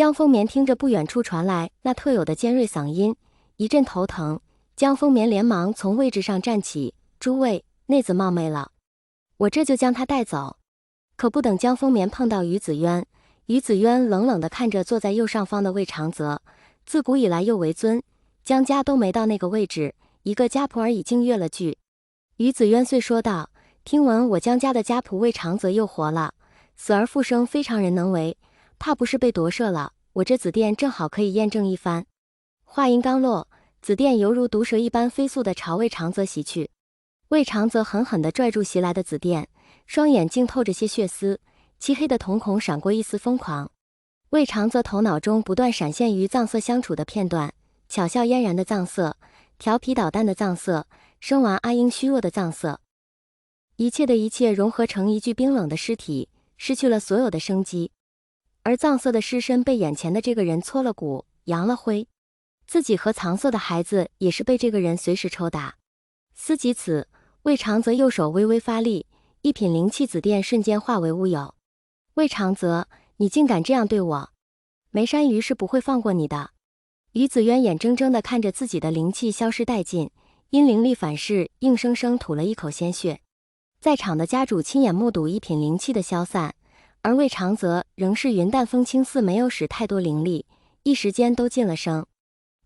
江丰棉听着不远处传来那特有的尖锐嗓音，一阵头疼。江丰棉连忙从位置上站起：“诸位，内子冒昧了，我这就将他带走。”可不等江丰棉碰到于子渊，于子渊冷冷地看着坐在右上方的魏长泽。自古以来右为尊，江家都没到那个位置，一个家仆而已竟越了句。于子渊遂说道：“听闻我江家的家仆魏长泽又活了，死而复生，非常人能为，怕不是被夺舍了。我这紫电正好可以验证一番。”话音刚落，紫电犹如毒蛇一般飞速地朝魏长泽袭去。魏长泽狠狠地拽住袭来的紫电，双眼竟透着些血丝，漆黑的瞳孔闪过一丝疯狂。魏长泽头脑中不断闪现与藏色相处的片段，巧笑嫣然的藏色，调皮捣蛋的藏色，生完阿英虚弱的藏色，一切的一切融合成一具冰冷的尸体，失去了所有的生机。而藏色的尸身被眼前的这个人搓了骨，扬了灰，自己和藏色的孩子也是被这个人随时抽打。思及此，魏长泽右手微微发力，一品灵气紫电瞬间化为乌有。魏长泽，你竟敢这样对我！梅山鱼是不会放过你的。于子渊眼睁睁地看着自己的灵气消失殆尽，因灵力反噬，硬生生吐了一口鲜血。在场的家主亲眼目睹一品灵气的消散，而魏长泽仍是云淡风轻，似没有使太多灵力，一时间都噤了声。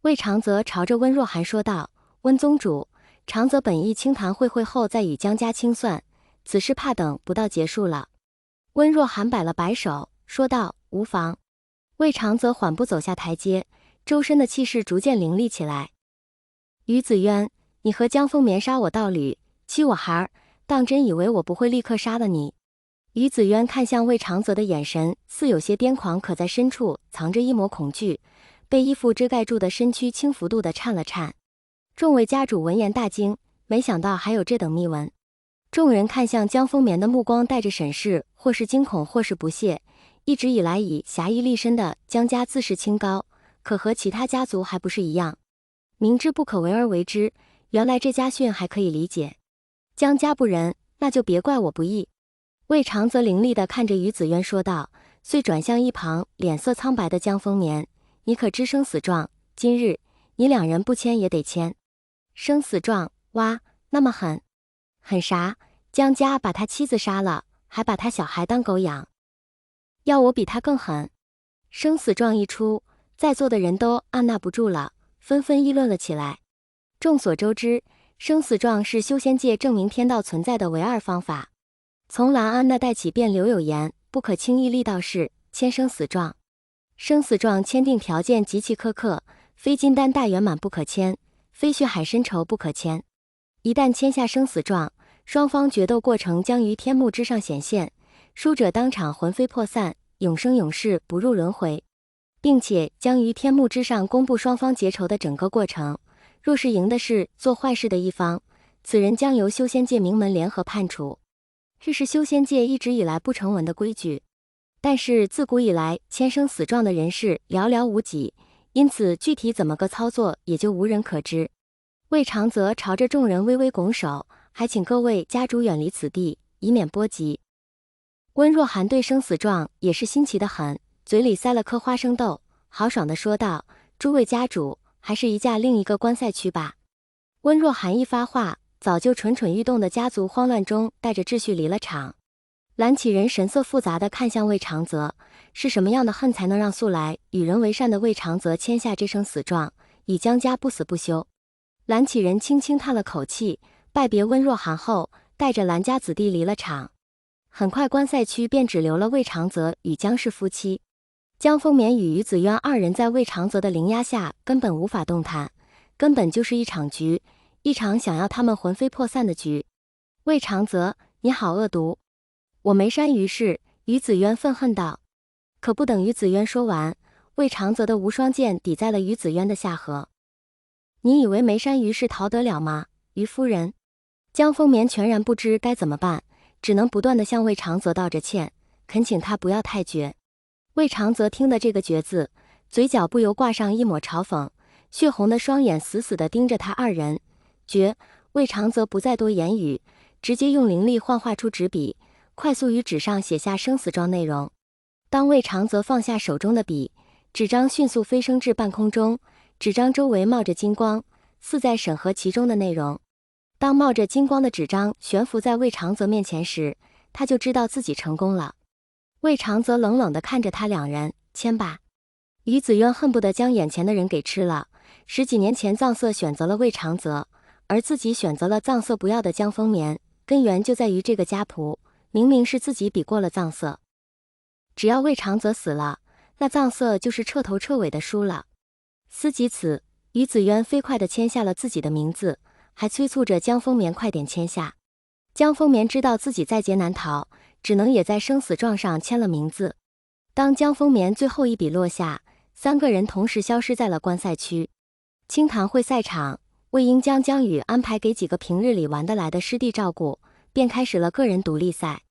魏长泽朝着温若寒说道：“温宗主，长泽本意清谈会会后再与江家清算，此事怕等不到结束了。”温若寒摆了摆手，说道：“无妨。”魏长泽缓步走下台阶，周身的气势逐渐凌厉起来。于子渊，你和江丰棉杀我道侣，欺我孩儿，当真以为我不会立刻杀了你？于子渊看向魏长泽的眼神似有些癫狂，可在深处藏着一抹恐惧，被衣服遮盖住的身躯轻幅度地颤了颤。众位家主闻言大惊，没想到还有这等秘闻。众人看向江丰棉的目光带着审视，或是惊恐，或是不屑。一直以来以侠义立身的江家自视清高，可和其他家族还不是一样，明知不可为而为之，原来这家训还可以理解。江家不仁，那就别怪我不义。魏长则凌厉地看着于子渊说道，遂转向一旁脸色苍白的江丰棉：“你可知生死状？今日你两人不签也得签。”生死状？哇，那么狠？狠啥？江家把他妻子杀了，还把他小孩当狗养。要我比他更狠？生死状一出，在座的人都按捺不住了，纷纷议论了起来。众所周知，生死状是修仙界证明天道存在的唯二方法。从兰安那代起便留有言，不可轻易立道士签生死状。生死状签订条件极其苛刻，非金丹大圆满不可签，非血海深仇不可签。一旦签下生死状，双方决斗过程将于天幕之上显现，输者当场魂飞魄散，永生永世不入轮回，并且将于天幕之上公布双方结仇的整个过程。若是赢的是做坏事的一方，此人将由修仙界名门联合判处。这是修仙界一直以来不成文的规矩，但是自古以来签生死状的人士寥寥无几，因此具体怎么个操作也就无人可知。魏长则朝着众人微微拱手，还请各位家主远离此地，以免波及。温若寒对生死状也是新奇的很，嘴里塞了颗花生豆，豪爽地说道：“诸位家主，还是移驾另一个观赛区吧。”温若寒一发话，早就蠢蠢欲动的家族慌乱中带着秩序离了场。蓝启仁神色复杂地看向魏长泽，是什么样的恨才能让素来与人为善的魏长泽签下这生死状，以江家不死不休？蓝启仁轻轻叹了口气，拜别温若寒后，带着蓝家子弟离了场。很快观赛区便只留了魏长泽与江氏夫妻。江丰棉与于子渊二人在魏长泽的凌压下根本无法动弹，根本就是一场局，一场想要他们魂飞魄散的局。魏长泽，你好恶毒！我梅山于氏，于子渊愤恨道。可不等于子渊说完，魏长泽的无双剑抵在了于子渊的下颌。你以为梅山于氏逃得了吗？于夫人。江丰棉全然不知该怎么办，只能不断地向魏长泽道着歉，恳请他不要太绝。魏长泽听的这个绝字，嘴角不由挂上一抹嘲讽，血红的双眼死死地盯着他二人。绝！魏长泽不再多言语，直接用灵力幻化出纸笔，快速于纸上写下生死状内容。当魏长泽放下手中的笔，纸张迅速飞升至半空中，纸张周围冒着金光，似在审核其中的内容。当冒着金光的纸张悬浮在魏长泽面前时，他就知道自己成功了。魏长泽冷冷地看着他两人，签吧。于子渊恨不得将眼前的人给吃了。10几年前藏色选择了魏长泽，而自己选择了藏色不要的江丰眠，根源就在于这个家仆，明明是自己比过了藏色。只要魏长泽死了，那藏色就是彻头彻尾的输了。思及此，于子渊飞快地签下了自己的名字，还催促着江丰眠快点签下。江丰眠知道自己在劫难逃，只能也在生死状上签了名字。当江丰眠最后一笔落下，3个人同时消失在了观赛区。青坛会赛场，魏婴将江宇安排给几个平日里玩得来的师弟照顾，便开始了个人独立赛。